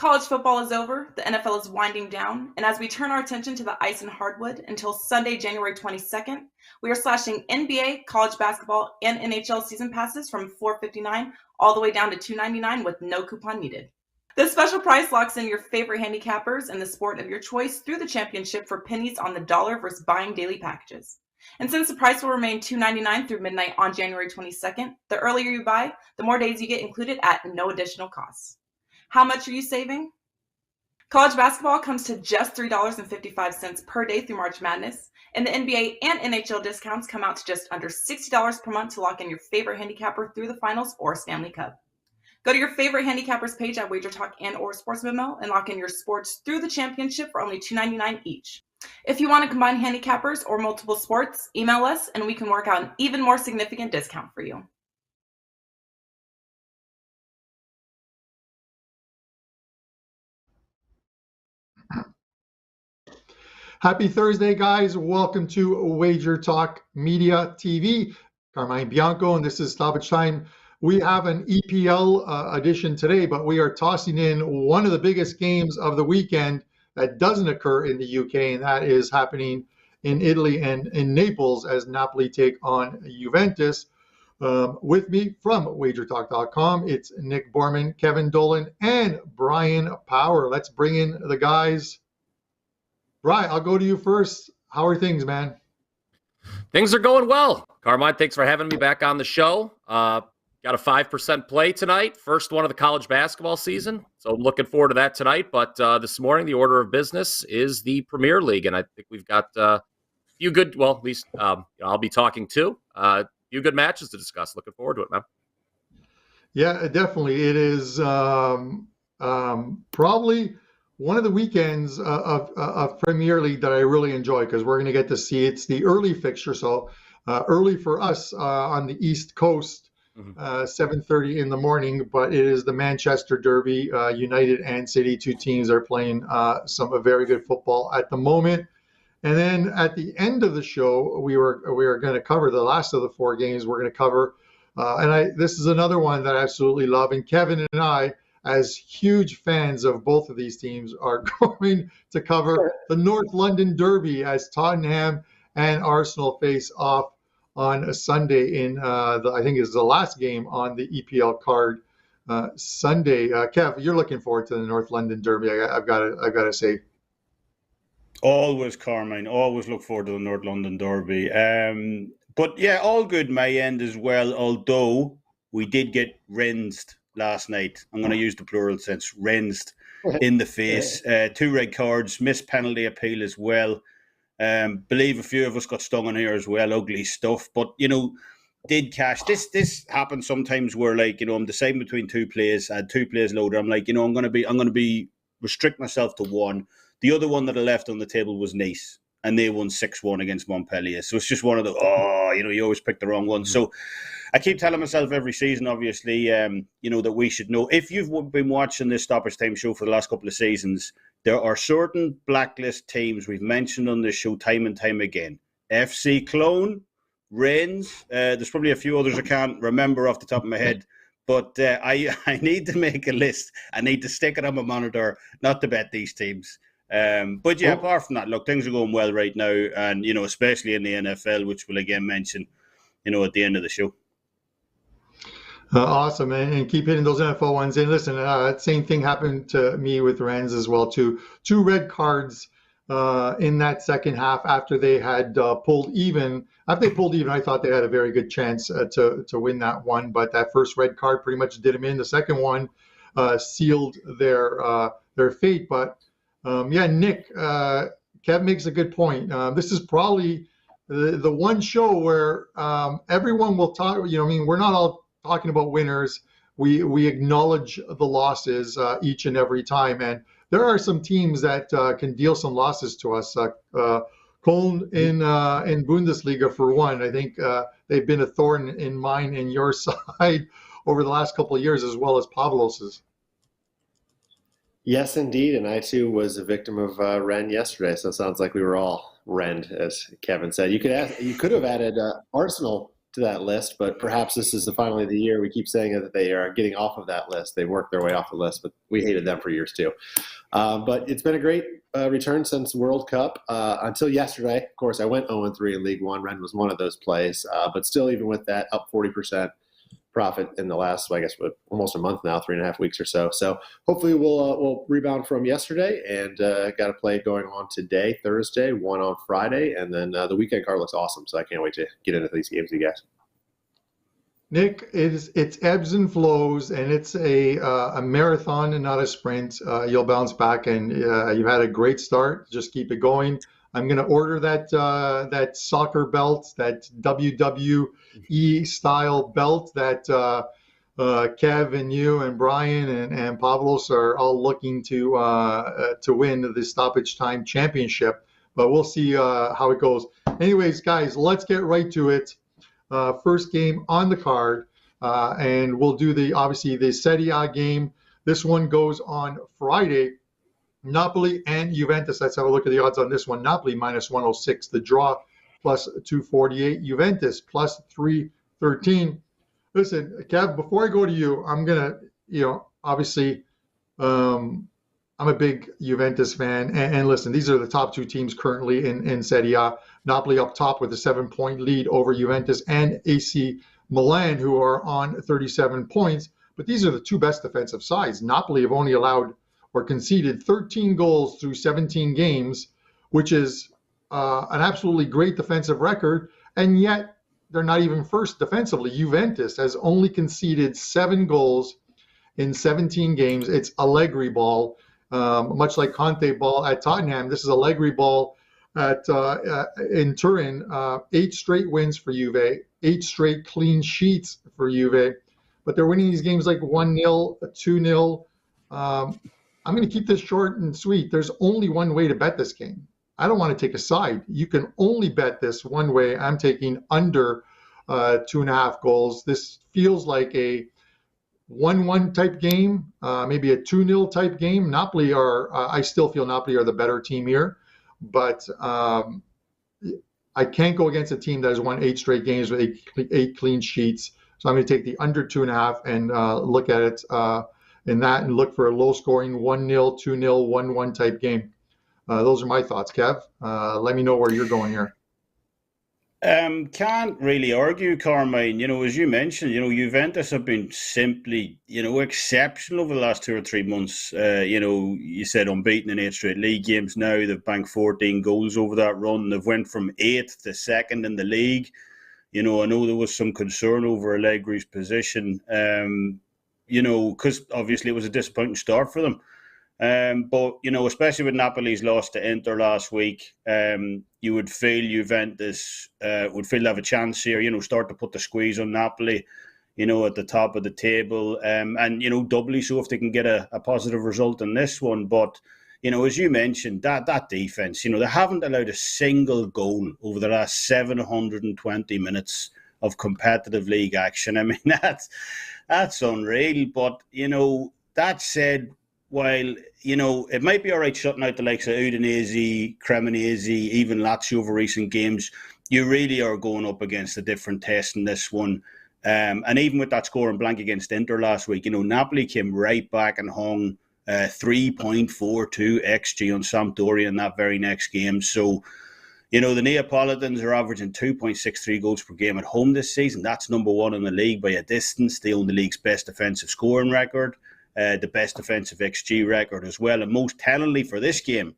College football is over, the NFL is winding down, and as we turn our attention to the ice and hardwood until Sunday, January 22nd, we are slashing NBA, college basketball, and NHL season passes from $4.59 all the way down to $2.99 with no coupon needed. This special price locks in your favorite handicappers in the sport of your choice through the championship for pennies on the dollar versus buying daily packages. And since the price will remain $2.99 through midnight on January 22nd, the earlier you buy, the more days you get included at no additional cost. How much are you saving? College basketball comes to just $3.55 per day through March Madness, and the NBA and NHL discounts come out to just under $60 per month to lock in your favorite handicapper through the finals or Stanley Cup. Go to your favorite handicappers page at WagerTalk and or Sports Memo and lock in your sports through the championship for only $2.99 each. If you want to combine handicappers or multiple sports, email us and we can work out an even more significant discount for you. Happy Thursday, guys. Welcome to WagerTalk Media TV. Carmine Bianco, and this is Stoppage Time. We have an EPL edition today, but we are tossing in one of the biggest games of the weekend that doesn't occur in the UK, and that is happening in Italy and in Naples as Napoli take on Juventus. With me from WagerTalk.com, it's Nick Borman, Kevin Dolan, and Brian Power. Let's bring in the guys. Brian, I'll go to you first. How are things, man? Things are going well. Carmine, thanks for having me back on the show. Got a 5% play tonight, first one of the college basketball season. So I'm looking forward to that tonight. But this morning, the order of business is the Premier League. And I think we've got a few good, well, at least I'll be talking too. A few good matches to discuss. Looking forward to it, man. Yeah, definitely. It is probably one of the weekends of Premier League that I really enjoy because we're going to get to see it's the early fixture. So early for us on the East Coast, 7:30 in the morning. But it is the Manchester Derby. United and City, two teams are playing some very good football at the moment. And then at the end of the show, we are going to cover the last of the four games. We're going to cover, this is another one that I absolutely love. And Kevin and I, as huge fans of both of these teams, are going to cover the North London Derby as Tottenham and Arsenal face off on a Sunday in, I think is the last game on the EPL card Sunday. Kev, you're looking forward to the North London Derby, I've got to say. Always, Carmine. Always look forward to the North London Derby. But yeah, all good my end as well, although we did get rinsed last night. I'm going to use the plural sense, rinsed in the face. 2 red cards, missed penalty appeal as well. Believe a few of us got stung on here as well, ugly stuff. But, did cash. This happens sometimes where, I'm deciding between 2 plays. I had 2 plays loaded. I'm like, I'm going to be restrict myself to one. The other one that I left on the table was Nice, and they won 6-1 against Montpellier. So it's just one of the, you always pick the wrong one. So I keep telling myself every season, obviously, that we should know. If you've been watching this Stoppage Time show for the last couple of seasons, there are certain blacklist teams we've mentioned on this show time and time again. FC Cologne, Rennes, there's probably a few others I can't remember off the top of my head. But I need to make a list. I need to stick it on my monitor, not to bet these teams. But yeah, apart from that, look, things are going well right now. And, especially in the NFL, which we'll again mention, at the end of the show. Awesome, and keep hitting those NFL ones. And listen, same thing happened to me with Rennes as well, too. 2 red cards in that second half after they had pulled even. After they pulled even, I thought they had a very good chance to win that one. But that first red card pretty much did them in. The second one sealed their fate. But Nick, Kev makes a good point. This is probably the one show where everyone will talk. We're not all talking about winners. We acknowledge the losses each and every time, and there are some teams that can deal some losses to us. Köln in Bundesliga, for one, I think they've been a thorn in mine and your side over the last couple of years, as well as Pavlos's. Yes, indeed, and I too was a victim of Rennes yesterday. So it sounds like we were all renned, as Kevin said. You could have added Arsenal to that list, but perhaps this is finally the year. We keep saying that they are getting off of that list. They worked their way off the list, but we hated them for years too. But it's been a great return since World Cup until yesterday. Of course, I went 0-3 in League One. Rennes was one of those plays, but still, even with that, up 40% profit in the last, I guess, almost a month now, 3.5 weeks or so. So hopefully we'll rebound from yesterday, and got a play going on today, Thursday, one on Friday, and then the weekend card looks awesome. So I can't wait to get into these games, you guys. Nick, it's ebbs and flows, and it's a marathon and not a sprint. You'll bounce back, and you've had a great start. Just keep it going. I'm going to order that soccer belt, that WWE style belt that Kev and you and Brian and Pavlos are all looking to win the Stoppage Time championship. But we'll see how it goes. Anyways, guys, let's get right to it. First game on the card, and we'll do obviously the Serie A game. This one goes on Friday. Napoli and Juventus. Let's have a look at the odds on this one. Napoli minus 106. The draw plus 248. Juventus plus 313. Listen, Kev, before I go to you, I'm going to, obviously, I'm a big Juventus fan. And listen, these are the top two teams currently in Serie A. Napoli up top with a 7-point lead over Juventus and AC Milan, who are on 37 points. But these are the two best defensive sides. Napoli have only allowed or conceded 13 goals through 17 games, which is an absolutely great defensive record, and yet they're not even first defensively. Juventus has only conceded 7 goals in 17 games. It's Allegri ball, much like Conte ball at Tottenham. This is Allegri ball in Turin. 8 straight wins for Juve, 8 straight clean sheets for Juve, but they're winning these games like 1-0, 2-0. I'm going to keep this short and sweet. There's only one way to bet this game. I don't want to take a side. You can only bet this one way. I'm taking under 2.5 goals. This feels like a 1-1 type game, maybe a 2-0 type game. Napoli I still feel Napoli are the better team here, but I can't go against a team that has won 8 straight games with 8 clean sheets. So I'm going to take the under 2.5 and look at it in that and look for a low-scoring 1-0, 2-0, 1-1 type game. Those are my thoughts, Kev. Let me know where you're going here. Can't really argue, Carmine. As you mentioned, Juventus have been simply, exceptional over the last 2 or 3 months. You said unbeaten in 8 straight league games now. They've banked 14 goals over that run. They've went from 8th to 2nd in the league. I know there was some concern over Allegri's position. Because obviously it was a disappointing start for them. But, especially with Napoli's loss to Inter last week, you would feel Juventus would feel they have a chance here, start to put the squeeze on Napoli, at the top of the table. And, doubly so if they can get a positive result in this one. But, as you mentioned, that defence, they haven't allowed a single goal over the last 720 minutes of competitive league action. I mean, that's unreal. But, that said, while, it might be all right shutting out the likes of Udinese, Cremonese, even Lazio over recent games, you really are going up against a different test in this one. And even with that score and blank against Inter last week, Napoli came right back and hung 3.42 XG on Sampdoria in that very next game. So, the Neapolitans are averaging 2.63 goals per game at home this season. That's number 1 in the league by a distance. They own the league's best defensive scoring record, the best defensive XG record as well. And most tellingly for this game,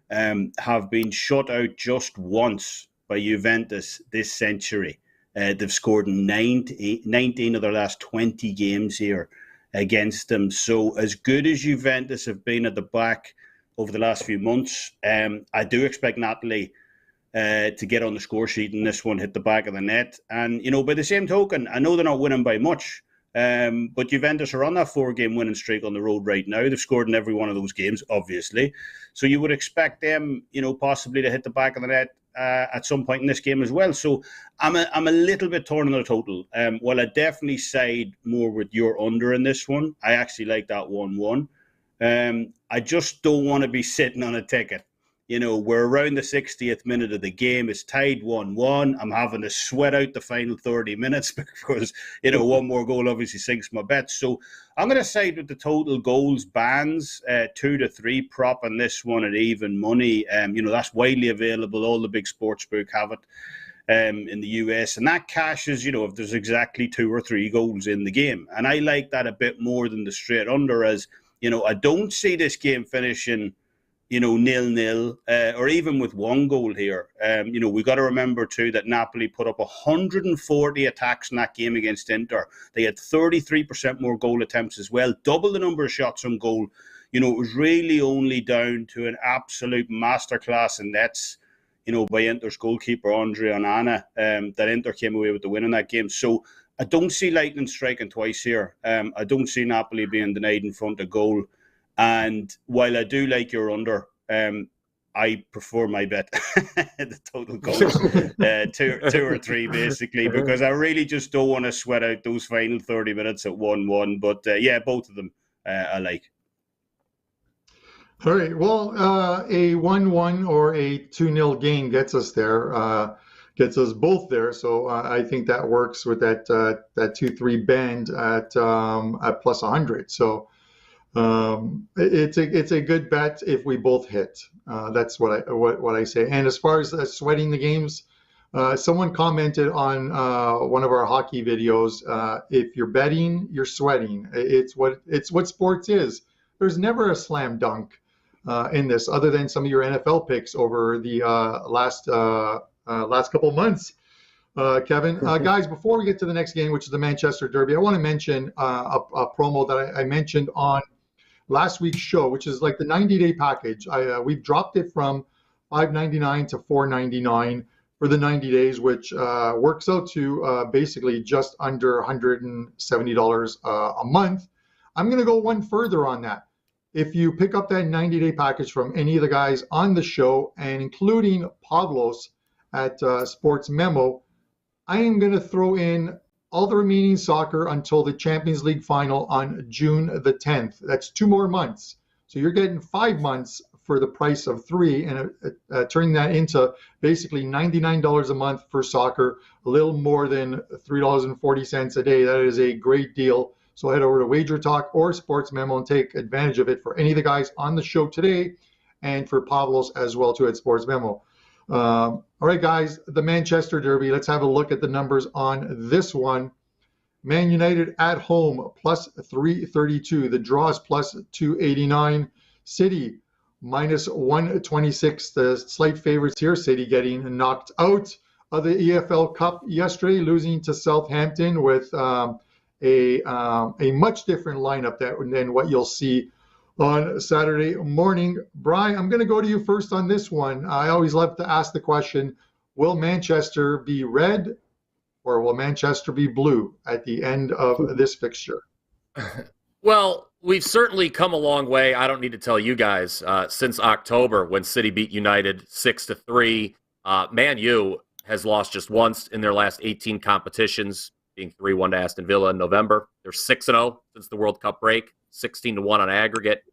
have been shut out just once by Juventus this century. They've scored 19 of their last 20 games here against them. So as good as Juventus have been at the back over the last few months, I do expect Napoli to get on the score sheet in this one, hit the back of the net. And, by the same token, I know they're not winning by much, but Juventus are on that 4-game winning streak on the road right now. They've scored in every one of those games, obviously. So you would expect them, possibly to hit the back of the net at some point in this game as well. So I'm a little bit torn on the total. While I definitely side more with your under in this one, I actually like that 1-1. I just don't want to be sitting on a ticket we're around the 60th minute of the game. It's tied 1-1. I'm having to sweat out the final 30 minutes because, one more goal obviously sinks my bet. So I'm going to side with the total goals bands, 2 to 3 prop on this one at even money. That's widely available. All the big sportsbook have it in the US. And that cashes, if there's exactly 2 or 3 goals in the game. And I like that a bit more than the straight under, as, I don't see this game finishing 0-0, or even with 1 goal here. We got to remember too that Napoli put up 140 attacks in that game against Inter. They had 33% more goal attempts as well, double the number of shots on goal. It was really only down to an absolute masterclass in nets, by Inter's goalkeeper Andrea Onana, that Inter came away with the win in that game. So I don't see lightning striking twice here. I don't see Napoli being denied in front of goal. And while I do like your under, I prefer my bet, the total goals, 2 or 3 basically, because I really just don't want to sweat out those final 30 minutes at 1-1. But both of them I like. All right. Well, a 1-1 or a 2-0 gain gets us there, gets us both there. So I think that works with that 2-3 band at plus 100. So. It's a good bet if we both hit. That's what I say. And as far as sweating the games, someone commented on one of our hockey videos. If you're betting, you're sweating. It's what sports is. There's never a slam dunk in this, other than some of your NFL picks over the last couple months. Kevin, guys, before we get to the next game, which is the Manchester Derby, I want to mention a promo that I mentioned on last week's show, which is like the 90-day package. We've dropped it from $5.99 to $4.99 for the 90 days, which works out to basically just under $170 a month. I'm going to go one further on that. If you pick up that 90-day package from any of the guys on the show, and including Pavlos at Sports Memo, I am going to throw in all the remaining soccer until the Champions League final on June the 10th. That's 2 more months. So you're getting 5 months for the price of 3, and turning that into basically $99 a month for soccer, a little more than $3.40 a day. That is a great deal. So head over to WagerTalk or Sports Memo and take advantage of it for any of the guys on the show today, and for Pavlos as well too at Sports Memo. All right, guys, the Manchester Derby. Let's have a look at the numbers on this one. Man United at home, plus 332. The draw is plus 289. City, minus 126. The slight favorites here. City getting knocked out of the EFL Cup yesterday, losing to Southampton with a much different lineup than what you'll see on Saturday morning. Brian, I'm going to go to you first on this one. I always love to ask the question, will Manchester be red or will Manchester be blue at the end of this fixture? Well, we've certainly come a long way. I don't need to tell you guys, since October when City beat United 6-3. Man U has lost just once in their last 18 competitions, being 3-1 to Aston Villa in November. They're 6-0 since the World Cup break, 16-1 on aggregate.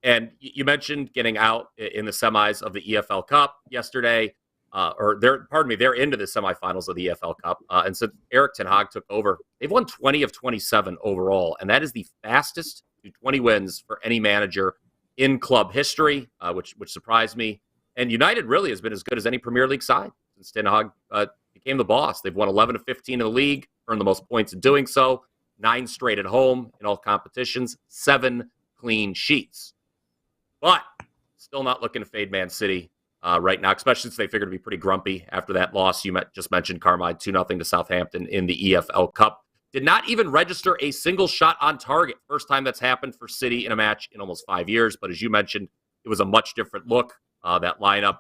And you mentioned getting out in the semis of the EFL Cup yesterday, they're into the semifinals of the EFL Cup. And since Erik ten Hag took over, they've won 20 of 27 overall. And that is the fastest to 20 wins for any manager in club history, which surprised me. And United really has been as good as any Premier League side since ten Hag became the boss. They've won 11 of 15 in the league, earned the most points in doing so, 9 straight at home in all competitions, 7 clean sheets. But still not looking to fade Man City right now, especially since they figured to be pretty grumpy after that loss you just mentioned, Carmine, 2-0 to Southampton in the EFL Cup. Did not even register a single shot on target. First time that's happened for City in a match in almost 5 years. But as you mentioned, it was a much different look, that lineup,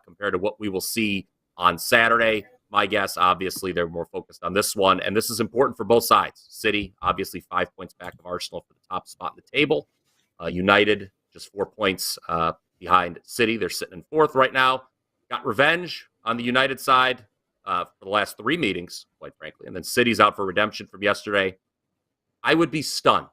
compared to what we will see on Saturday. My guess, obviously, they're more focused on this one. And this is important for both sides. City, obviously, 5 points back of Arsenal for the top spot in the table. United, just 4 points behind City. They're sitting in 4th right now. Got revenge on the United side for the last 3 meetings, quite frankly. And then City's out for redemption from yesterday. I would be stunned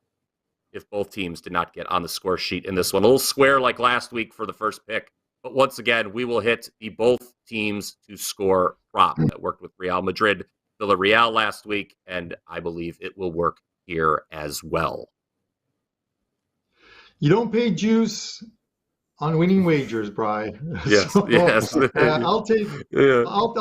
if both teams did not get on the score sheet in this one. A little square like last week for the first pick But once again, we will hit the both teams to score prop that worked with Real Madrid, Villarreal last week, and I believe it will work here as well. You don't pay juice on winning wagers, Brian. Yes, So, yes. I'll take Yeah. I'll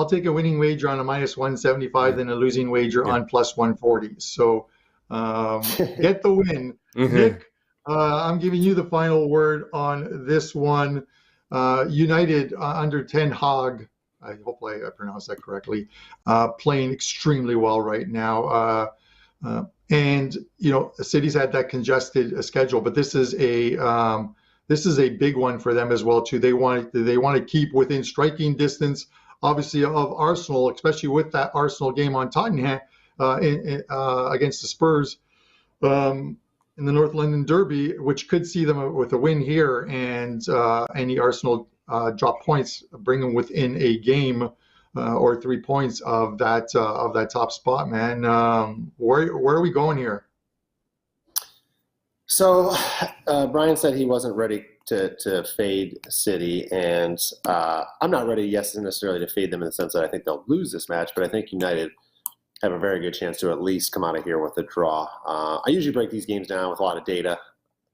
take a winning wager on a minus 175 than a losing wager on plus 140. So get the win. Nick, I'm giving you the final word on this one. United under Ten Hag, hopefully I pronounced that correctly, playing extremely well right now. And City's had that congested schedule, but this is a big one for them as well too. They want to keep within striking distance, obviously, of Arsenal, especially with that Arsenal game on Tottenham against the Spurs in the North London Derby, which could see them with a win here, and any Arsenal drop points, bring them within a game. Or 3 points of that top spot, man. Where are we going here? So Brian said he wasn't ready to fade City, and I'm not ready, necessarily to fade them in the sense that I think they'll lose this match, but I think United have a very good chance to at least come out of here with a draw. I usually break these games down with a lot of data,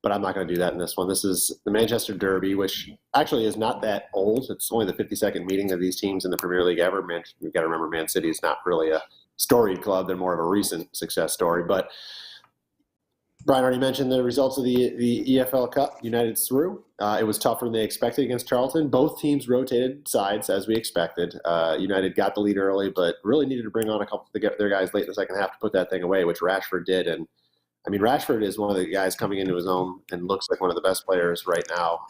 but I'm not going to do that in this one. This is the Manchester Derby, which actually is not that old. It's only the 52nd meeting of these teams in the Premier League ever. We've got to remember, Man City is not really a storied club. They're more of a recent success story. But Brian already mentioned the results of the EFL Cup. United's through. It was tougher than they expected against Charlton. Both teams rotated sides as we expected. United got the lead early, but really needed to bring on a couple of their guys late in the second half to put that thing away, which Rashford did. And I mean, Rashford is one of the guys coming into his own and looks like one of the best players right now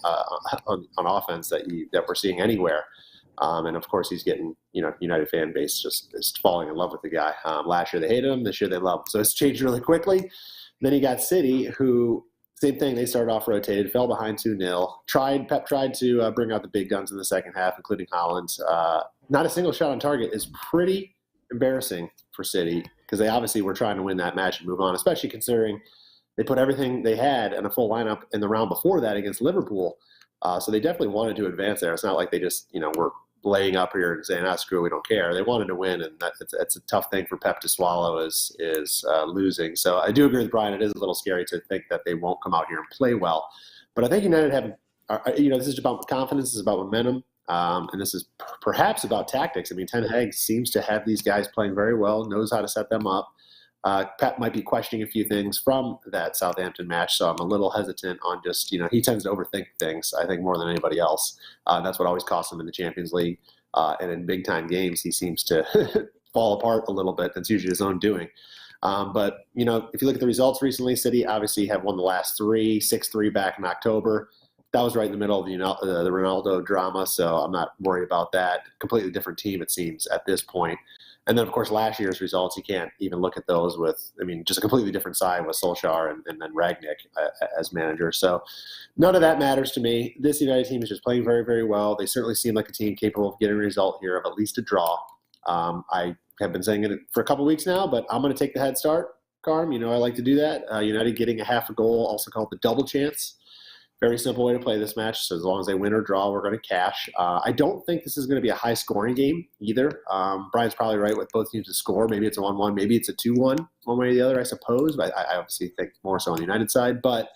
on offense that we're seeing anywhere. And of course, he's getting United fan base just falling in love with the guy. Last year they hated him, this year they love him. So it's changed really quickly. Then you got City, who same thing. They started off rotated, fell behind 2-0. Pep tried to bring out the big guns in the second half, including Haaland. Not a single shot on target is pretty embarrassing for City, because they obviously were trying to win that match and move on, especially considering they put everything they had in a full lineup in the round before that against Liverpool. So they definitely wanted to advance there. It's not like they just, were laying up here and saying, screw, we don't care. They wanted to win, and it's a tough thing for Pep to swallow is losing. So I do agree with Brian. It is a little scary to think that they won't come out here and play well. But I think United have, this is about confidence, this is about momentum. And this is perhaps about tactics. I mean, Ten Hag seems to have these guys playing very well, knows how to set them up. Pep might be questioning a few things from that Southampton match, so I'm a little hesitant on just, he tends to overthink things, I think, more than anybody else. That's what always costs him in the Champions League. And in big-time games, he seems to fall apart a little bit. That's usually his own doing. But, if you look at the results recently, City obviously have won the last 3, 6-3 back in October. That was right in the middle of the Ronaldo drama, so I'm not worried about that. Completely different team, it seems, at this point. And then, of course, last year's results, you can't even look at those with, just a completely different side with Solskjaer and then Rangnick as manager. So none of that matters to me. This United team is just playing very, very well. They certainly seem like a team capable of getting a result here of at least a draw. I have been saying it for a couple weeks now, but I'm going to take the head start, Carm. I like to do that. United getting a half a goal, also called the double chance. Very simple way to play this match. So as long as they win or draw, we're going to cash. I don't think this is going to be a high-scoring game either. Brian's probably right with both teams to score. Maybe it's a 1-1. Maybe it's a 2-1, one way or the other, I suppose. But I obviously think more so on the United side. But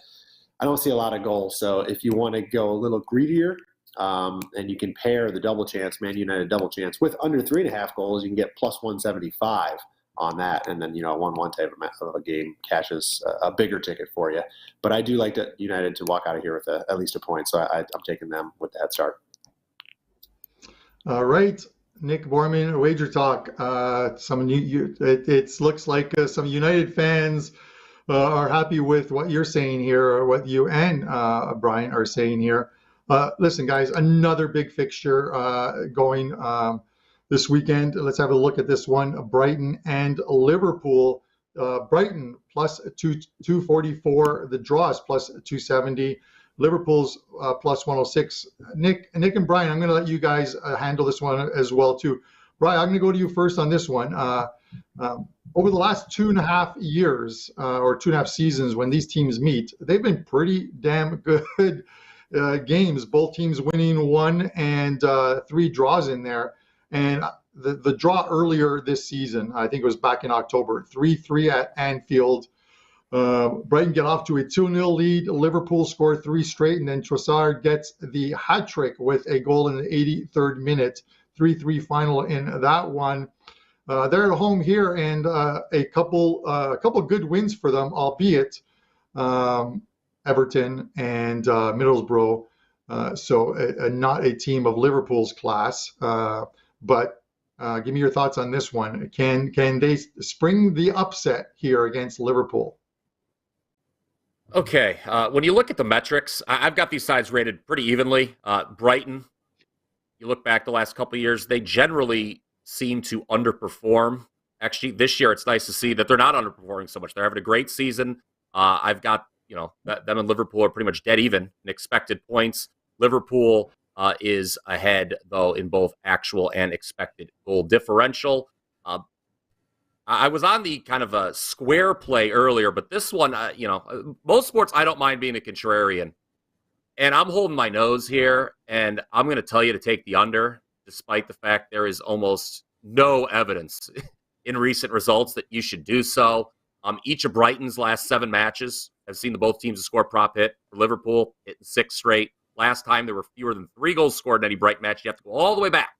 I don't see a lot of goals. So if you want to go a little greedier and you can pair the double chance, Man United double chance, with under 3.5 goals, you can get plus 175 on that, and then a 1-1 type of a game cashes a bigger ticket for you. But I do like United to walk out of here with at least a point, so I'm taking them with the head start. All right, Nick Borman, Wager Talk. It looks like some United fans are happy with what you're saying here, or what you and Brian are saying here. Listen, guys, another big fixture going this weekend. Let's have a look at this one. Brighton and Liverpool. Brighton plus 244. The draw is plus 270. Liverpool's plus 106. Nick and Brian, I'm going to let you guys handle this one as well too. Brian, I'm going to go to you first on this one. Over the last 2.5 years or 2.5 seasons when these teams meet, they've been pretty damn good games, both teams winning 1 and 3 draws in there. And the draw earlier this season, I think it was back in October, 3-3 at Anfield. Brighton get off to a 2-0 lead. Liverpool scored 3 straight, and then Trossard gets the hat trick with a goal in the 83rd minute. 3-3 final in that one. They're at home here, and a couple good wins for them, albeit Everton and Middlesbrough. So not a team of Liverpool's class. But give me your thoughts on this one. Can they spring the upset here against Liverpool? Okay, when you look at the metrics, I've got these sides rated pretty evenly. Brighton, you look back the last couple of years, they generally seem to underperform. Actually, this year it's nice to see that they're not underperforming so much. They're having a great season. I've got, them and Liverpool are pretty much dead even in expected points. Liverpool is ahead, though, in both actual and expected goal differential. I was on the kind of a square play earlier, but this one, most sports, I don't mind being a contrarian. And I'm holding my nose here, and I'm going to tell you to take the under, despite the fact there is almost no evidence in recent results that you should do so. Each of Brighton's last 7 matches have seen the both teams score prop hit. For Liverpool, hitting 6 straight. Last time there were fewer than 3 goals scored in any Brighton match. You have to go all the way back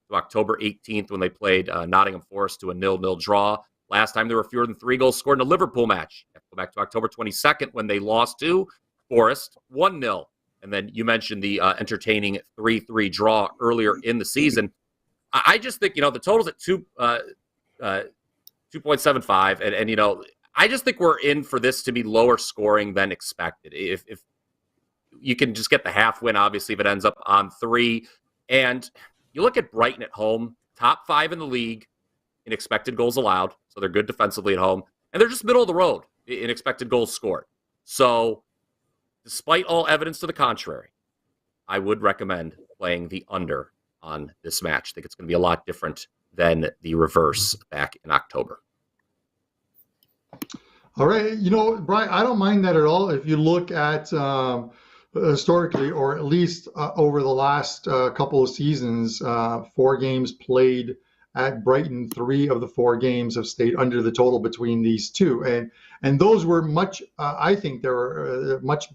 to October 18th when they played Nottingham Forest to a 0-0 draw. Last time there were fewer than 3 goals scored in a Liverpool match. You have to go back to October 22nd when they lost to Forest 1-0. And then you mentioned the entertaining 3-3 draw earlier in the season. I just think, the total's at 2.75. And I just think we're in for this to be lower scoring than expected. If you can just get the half win, obviously, if it ends up on 3. And you look at Brighton at home, top 5 in the league in expected goals allowed. So they're good defensively at home. And they're just middle of the road in expected goals scored. So despite all evidence to the contrary, I would recommend playing the under on this match. I think it's going to be a lot different than the reverse back in October. All right. Brian, I don't mind that at all. If you look at historically, or at least over the last couple of seasons, 4 games played at Brighton, 3 of the 4 games have stayed under the total between these two, and those were much. I think there were much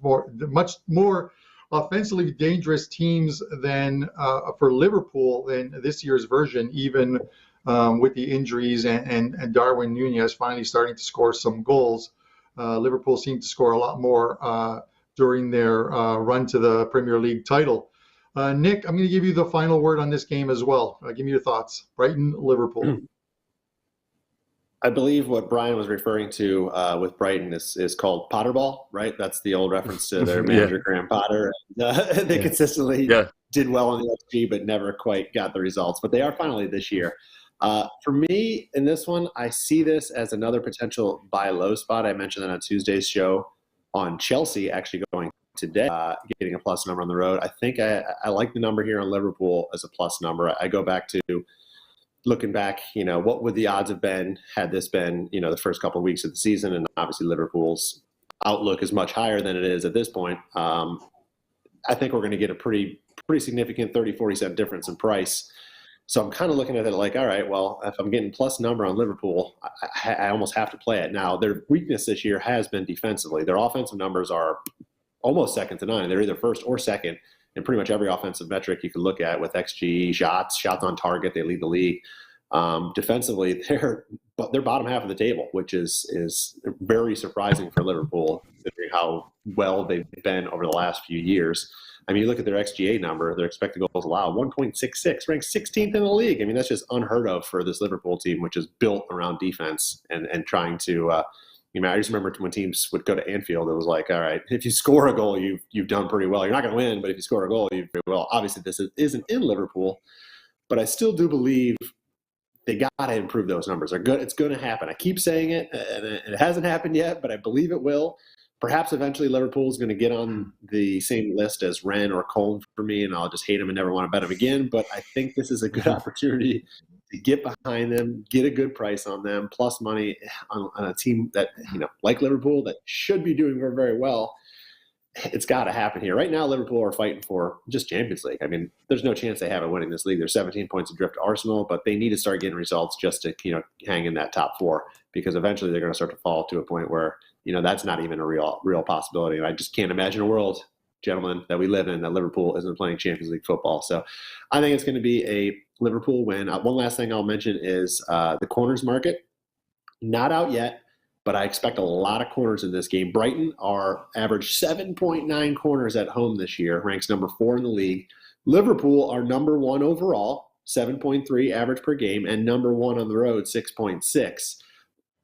more offensively dangerous teams than for Liverpool than this year's version, even with the injuries and Darwin Nunez finally starting to score some goals. Liverpool seemed to score a lot more during their run to the Premier League title. Nick, I'm going to give you the final word on this game as well. Give me your thoughts. Brighton, Liverpool. I believe what Brian was referring to with Brighton is called Potterball, right? That's the old reference to their manager, Graham Potter. They consistently did well on the XG, but never quite got the results. But they are finally this year. For me, in this one, I see this as another potential buy low spot. I mentioned that on Tuesday's show on Chelsea actually going today, getting a plus number on the road. I think I like the number here on Liverpool as a plus number. I go back to looking back, what would the odds have been had this been, the first couple of weeks of the season? And obviously Liverpool's outlook is much higher than it is at this point. I think we're going to get a pretty significant 30-40 cent difference in price. So I'm kind of looking at it like, all right, well, if I'm getting plus number on Liverpool, I almost have to play it. Now, their weakness this year has been defensively. Their offensive numbers are almost second to none. They're either first or second in pretty much every offensive metric you can look at with XG, shots on target. They lead the league. Defensively, they're bottom half of the table, which is very surprising for Liverpool, considering how well they've been over the last few years. I mean, you look at their XGA number, their expected goals allowed, 1.66, ranked 16th in the league. I mean, that's just unheard of for this Liverpool team, which is built around defense and trying to I just remember when teams would go to Anfield, it was like, all right, if you score a goal, you've done pretty well. You're not going to win, but if you score a goal, you've done well. Obviously, this isn't in Liverpool, but I still do believe they got to improve those numbers. They're good. It's going to happen. I keep saying it, and it hasn't happened yet, but I believe it will. Perhaps eventually Liverpool is going to get on the same list as Rennes or Cologne for me, and I'll just hate them and never want to bet them again. But I think this is a good opportunity to get behind them, get a good price on them, plus money on a team that, like Liverpool, that should be doing very, very well. It's got to happen here. Right now, Liverpool are fighting for just Champions League. I mean, there's no chance they have it winning this league. They're 17 points adrift to Arsenal, but they need to start getting results just to, hang in that top four, because eventually they're going to start to fall to a point where, that's not even a real possibility. And I just can't imagine a world, gentlemen, that we live in that Liverpool isn't playing Champions League football. So I think it's going to be a Liverpool win. One last thing I'll mention is the corners market. Not out yet, but I expect a lot of corners in this game. Brighton are average 7.9 corners at home this year, ranks number 4 in the league. Liverpool are number 1 overall, 7.3 average per game, and number 1 on the road, 6.6.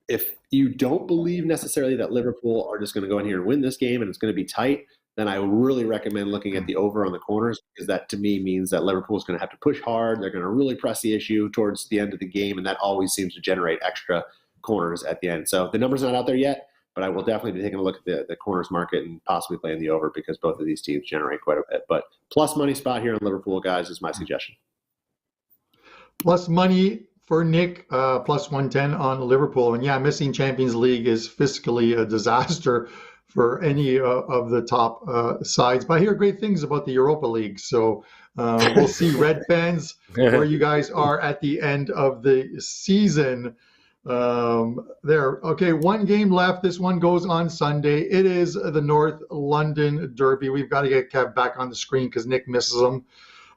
If you don't believe necessarily that Liverpool are just going to go in here and win this game and it's going to be tight, then I would really recommend looking at the over on the corners, because that to me means that Liverpool is going to have to push hard. They're going to really press the issue towards the end of the game, and that always seems to generate extra corners at the end. So the number's not out there yet, but I will definitely be taking a look at the corners market and possibly playing the over, because both of these teams generate quite a bit. But plus money spot here in Liverpool, guys, is my suggestion. Plus money for Nick, plus 110 on Liverpool. And yeah, missing Champions League is fiscally a disaster for any of the top sides. But I hear great things about the Europa League. So we'll see, Red fans, where you guys are at the end of the season. There. Okay, one game left. This one goes on Sunday. It is the North London Derby. We've got to get Kev back on the screen because Nick misses them.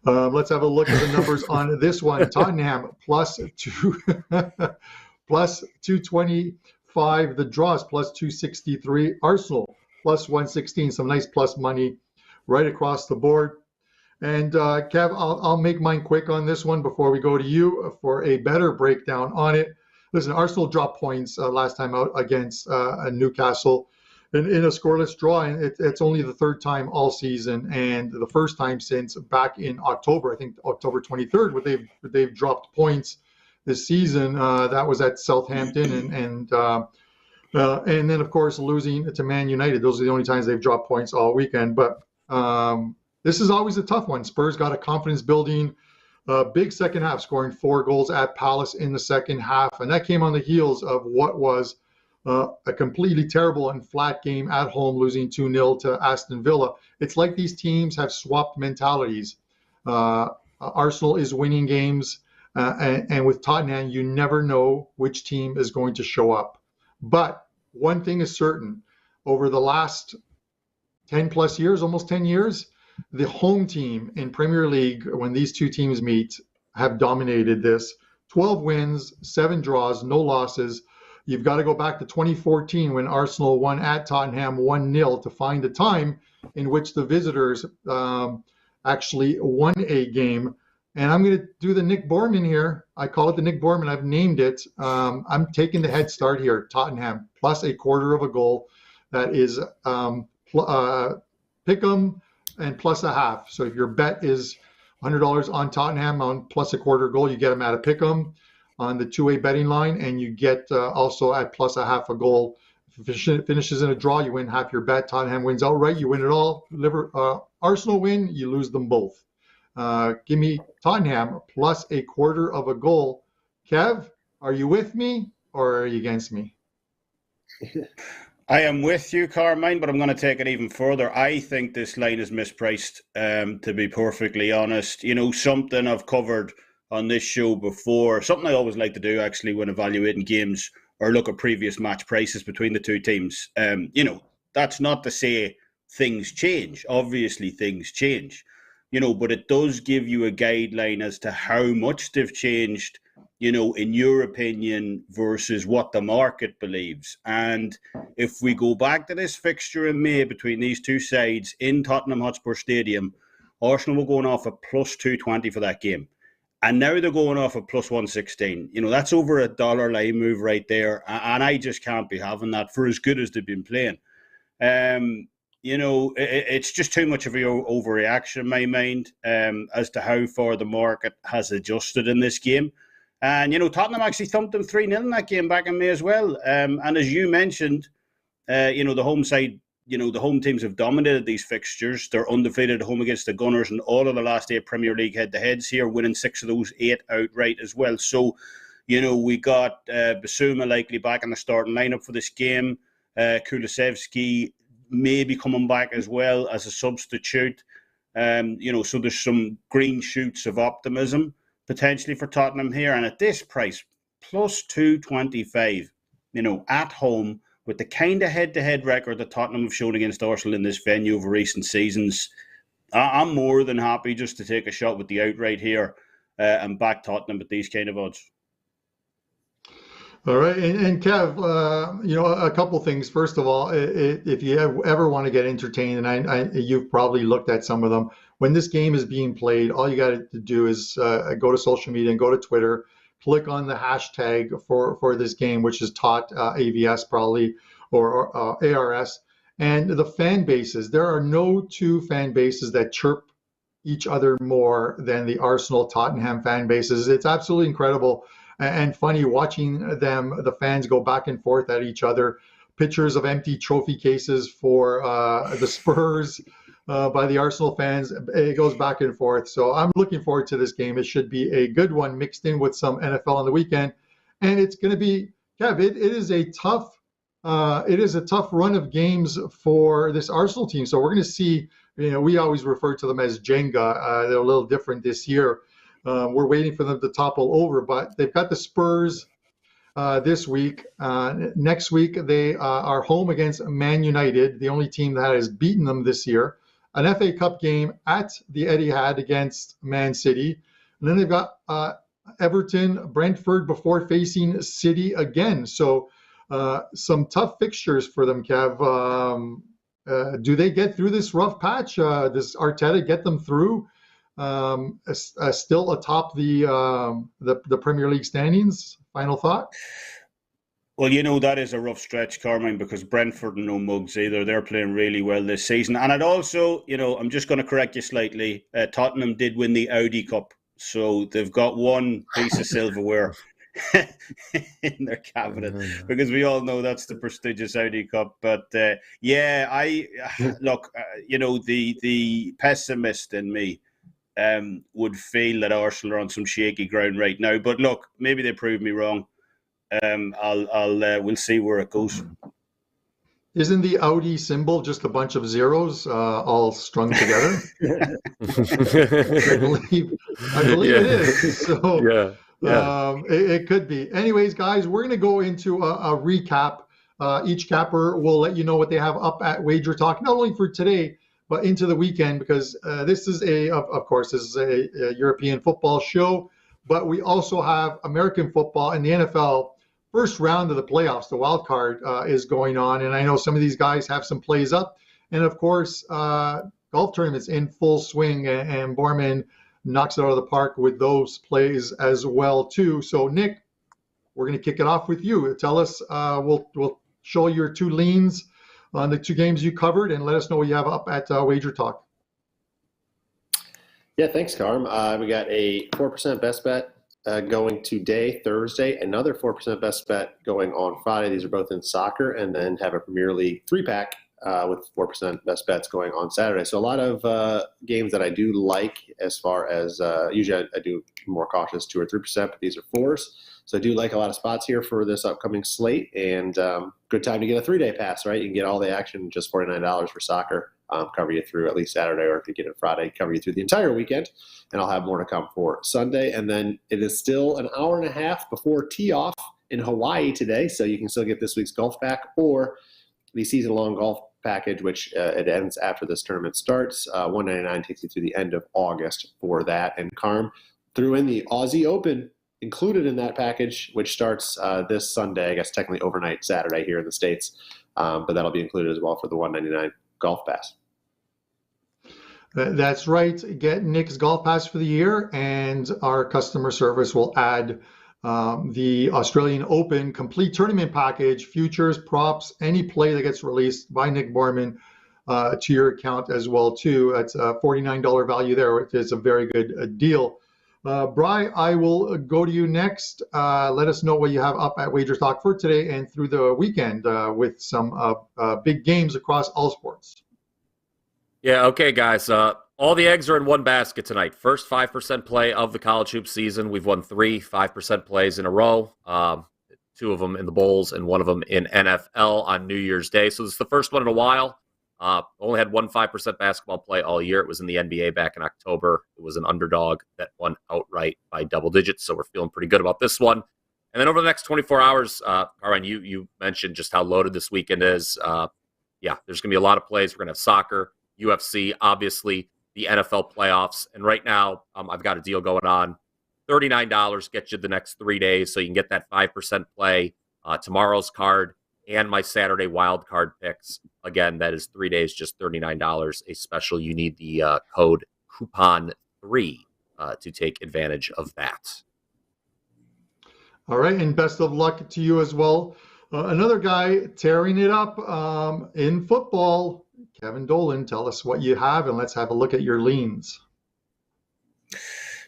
Let's have a look at the numbers on this one. Tottenham plus 225. The draws plus 263. Arsenal plus 116. Some nice plus money right across the board. And Kev, I'll make mine quick on this one before we go to you for a better breakdown on it. Listen, Arsenal dropped points last time out against Newcastle in a scoreless draw, and it's only the third time all season, and the first time since back in October, I think October 23rd, where they've dropped points this season. That was at Southampton, and then of course losing to Man United. Those are the only times they've dropped points all weekend. But this is always a tough one. Spurs got a confidence building. Big second half, scoring 4 goals at Palace in the second half. And that came on the heels of what was a completely terrible and flat game at home, losing 2-0 to Aston Villa. It's like these teams have swapped mentalities. Arsenal is winning games, and with Tottenham, you never know which team is going to show up. But one thing is certain, over the last 10 plus years, almost 10 years, the home team in Premier League, when these two teams meet, have dominated this. 12 wins, 7 draws, no losses. You've got to go back to 2014 when Arsenal won at Tottenham 1-0 to find a time in which the visitors actually won a game. And I'm going to do the Nick Borman here. I call it the Nick Borman. I've named it. I'm taking the head start here. Tottenham plus a quarter of a goal. That is pick'em and plus a half. So if your bet is $100 on Tottenham on plus a quarter goal, you get them at a pick'em on the two-way betting line, and you get also at plus a half a goal. If it finishes in a draw, you win half your bet. Tottenham wins outright, you win it all. Arsenal win, you lose them both. Give me Tottenham plus a quarter of a goal. Kev, are you with me or are you against me? I am with you, Carmine, but I'm going to take it even further. I think this line is mispriced, to be perfectly honest. You know, something I've covered on this show before, something I always like to do actually when evaluating games or look at previous match prices between the two teams. You know, that's not to say things change. Obviously, things change, you know, but it does give you a guideline as to how much they've changed, you know, in your opinion versus what the market believes. And if we go back to this fixture in May between these two sides in Tottenham Hotspur Stadium, Arsenal were going off a plus 220 for that game. And now they're going off a plus 116. You know, that's over a dollar line move right there. And I just can't be having that for as good as they've been playing. You know, it's just too much of an overreaction in my mind as to how far the market has adjusted in this game. And, you know, Tottenham actually thumped them 3-0 in that game back in May as well. And as you mentioned, you know, the home side the home teams have dominated these fixtures. They're undefeated at home against the Gunners in all of the last 8 Premier League head-to-heads here, winning 6 of those 8 outright as well. So, we got Basuma likely back in the starting lineup for this game. Kulusevski may be coming back as well as a substitute. So there's some green shoots of optimism potentially for Tottenham here. And at this price, plus 225, at home, with the kind of head-to-head record that Tottenham have shown against Arsenal in this venue over recent seasons, I'm more than happy just to take a shot with the outright here and back Tottenham at these kind of odds. All right, and Kev, a couple things. First of all, if you ever want to get entertained, and you've probably looked at some of them, when this game is being played, all you got to do is go to social media and go to Twitter, click on the hashtag for this game, which is TOT AVS probably, or ARS, and the fan bases. There are no 2 fan bases that chirp each other more than the Arsenal Tottenham fan bases. It's absolutely incredible and funny watching the fans go back and forth at each other. Pictures of empty trophy cases for the Spurs by the Arsenal fans. It goes back and forth. So I'm looking forward to this game. It should be a good one mixed in with some NFL on the weekend. And it's going to be, Kev, it is a tough run of games for this Arsenal team. So we're going to see, we always refer to them as Jenga. They're a little different this year. We're waiting for them to topple over, but they've got the Spurs this week. Next week, they are home against Man United, the only team that has beaten them this year. An FA Cup game at the Etihad against Man City. And then they've got Everton, Brentford before facing City again. So some tough fixtures for them, Kev. Do they get through this rough patch? Does Arteta get them through? Still atop the Premier League standings. Final thought? Well, that is a rough stretch, Carmine, because Brentford are no mugs either. They're playing really well this season. And I'd also, I'm just going to correct you slightly. Tottenham did win the Audi Cup, so they've got one piece of silverware in their cabinet, because we all know that's the prestigious Audi Cup. But look, the pessimist in me would feel that Arsenal are on some shaky ground right now. But look, maybe they prove me wrong. We'll see where it goes. Isn't the Audi symbol just a bunch of zeros all strung together? I believe it is. So it could be. Anyways, guys, we're going to go into a recap. Each capper will let you know what they have up at WagerTalk, not only for today, but into the weekend, because this is of course, a European football show, but we also have American football and the NFL. First round of the playoffs, the wild card is going on, and I know some of these guys have some plays up, and of course, golf tournaments in full swing, and Borman knocks it out of the park with those plays as well too. So Nick, we're going to kick it off with you. Tell us, we'll show your 2 leans on the 2 games you covered, and let us know what you have up at WagerTalk. Yeah, thanks, Carm. We got a 4% best bet going today, Thursday, another 4% best bet going on Friday. These are both in soccer, and then have a Premier League 3-pack with 4% best bets going on Saturday. So a lot of games that I do like, as far as usually I do more cautious 2 or 3%, but these are 4s. So I do like a lot of spots here for this upcoming slate, and good time to get a 3-day pass, right? You can get all the action, just $49 for soccer, cover you through at least Saturday, or if you get it Friday, cover you through the entire weekend. And I'll have more to come for Sunday. And then it is still an hour and a half before tee-off in Hawaii today, so you can still get this week's golf pack or the season-long golf package, which it ends after this tournament starts. $199 takes you through the end of August for that. And Carm threw in the Aussie Open included in that package, which starts this Sunday, I guess technically overnight Saturday here in the States, but that'll be included as well for the $199 golf pass. That's right. Get Nick's golf pass for the year, and our customer service will add the Australian Open complete tournament package, futures, props, any play that gets released by Nick Borman to your account as well too. That's a $49 value there, which is a very good deal. Brian, I will go to you next. Let us know what you have up at WagerTalk for today and through the weekend with some big games across all sports. Yeah, okay, guys. All the eggs are in one basket tonight. First 5% play of the college hoop season. We've won 3 5% plays in a row. 2 of them in the bowls and 1 of them in NFL on New Year's Day. So this is the first one in a while. Only had 1 5% basketball play all year. It was in the NBA back in October. It was an underdog that won outright by double digits. So we're feeling pretty good about this one. And then over the next 24 hours, Carmine, you mentioned just how loaded this weekend is. Yeah, there's going to be a lot of plays. We're going to have soccer, UFC, obviously the NFL playoffs. And right now, I've got a deal going on. $39 gets you the next 3 days. So you can get that 5% play, tomorrow's card, and my Saturday wild card picks. Again, that is 3 days, just $39. A special. You need the code coupon3 to take advantage of that. All right, and best of luck to you as well. Another guy tearing it up in football, Kevin Dolan. Tell us what you have, and let's have a look at your leans.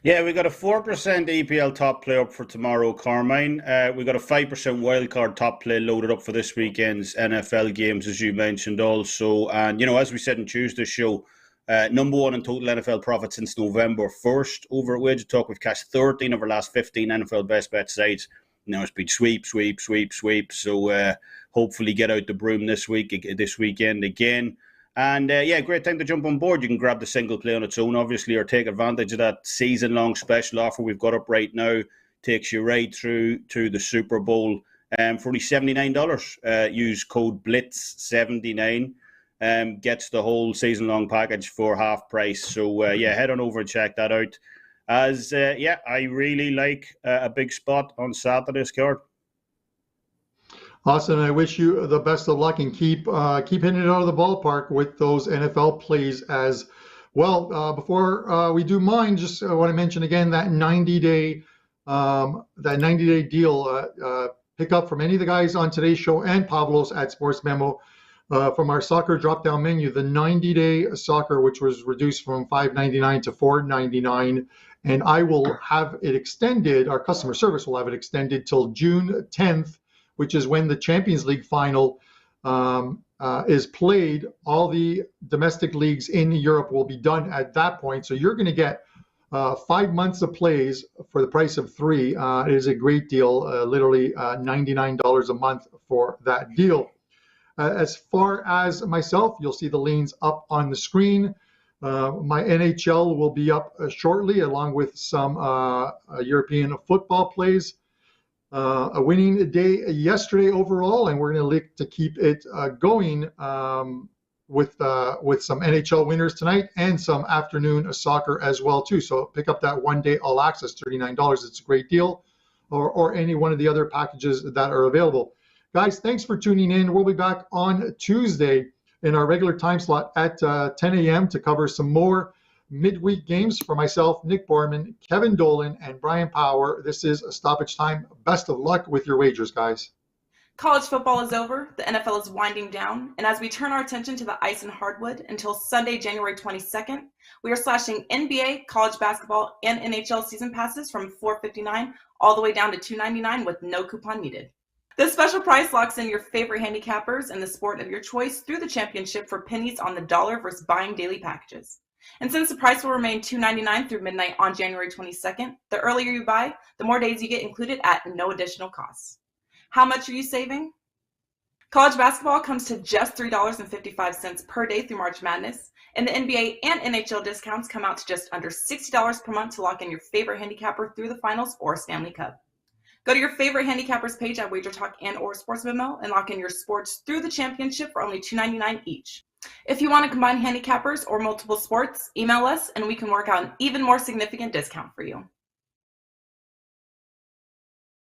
Yeah, we got a 4% EPL top play up for tomorrow, Carmine. We got a 5% wildcard top play loaded up for this weekend's NFL games, as you mentioned also. And, as we said in Tuesday's show, number 1 in total NFL profit since November 1st over at WagerTalk. We've cashed 13 of our last 15 NFL best bet sites. Now it's been sweep. So hopefully get out the broom this weekend again. And great time to jump on board. You can grab the single play on its own, obviously, or take advantage of that season-long special offer we've got up right now. Takes you right through to the Super Bowl for only $79. Use code BLITZ79. Gets the whole season-long package for half price. So, head on over and check that out. As, I really like a big spot on Saturday's card. Awesome. I wish you the best of luck and keep hitting it out of the ballpark with those NFL plays as well. Before we do mine, just want to mention again that 90-day deal. Pick up from any of the guys on today's show and Pablo's at Sports Memo from our soccer drop-down menu. The 90-day soccer, which was reduced from $5.99 to $4.99, and I will have it extended. Our customer service will have it extended till June 10th. Which is when the Champions League final is played. All the domestic leagues in Europe will be done at that point. So you're going to get 5 months of plays for the price of 3. It is a great deal, literally $99 a month for that deal. As far as myself, you'll see the leans up on the screen. My NHL will be up shortly, along with some European football plays. A winning day yesterday overall, and we're going to look to keep it going with some NHL winners tonight and some afternoon soccer as well too. So pick up that 1 day all access, $39. It's a great deal, or any one of the other packages that are available. Guys, thanks for tuning in. We'll be back on Tuesday in our regular time slot at 10 a.m. to cover some more midweek games for myself, Nick Borman, Kevin Dolan, and Brian Power. This is a Stoppage Time. Best of luck with your wagers, guys. College football is over, the NFL is winding down, and as we turn our attention to the ice and hardwood until Sunday, January 22nd, we are slashing NBA, college basketball, and NHL season passes from $4.59 all the way down to $2.99 with no coupon needed. This special price locks in your favorite handicappers in the sport of your choice through the championship for pennies on the dollar versus buying daily packages. And since the price will remain $2.99 through midnight on January 22nd, the earlier you buy, the more days you get included at no additional cost. How much are you saving? College basketball comes to just $3.55 per day through March Madness, and the NBA and NHL discounts come out to just under $60 per month to lock in your favorite handicapper through the finals or Stanley Cup. Go to your favorite handicappers page at WagerTalk and or Sports Memo and lock in your sports through the championship for only $2.99 each. If you want to combine handicappers or multiple sports, email us and we can work out an even more significant discount for you.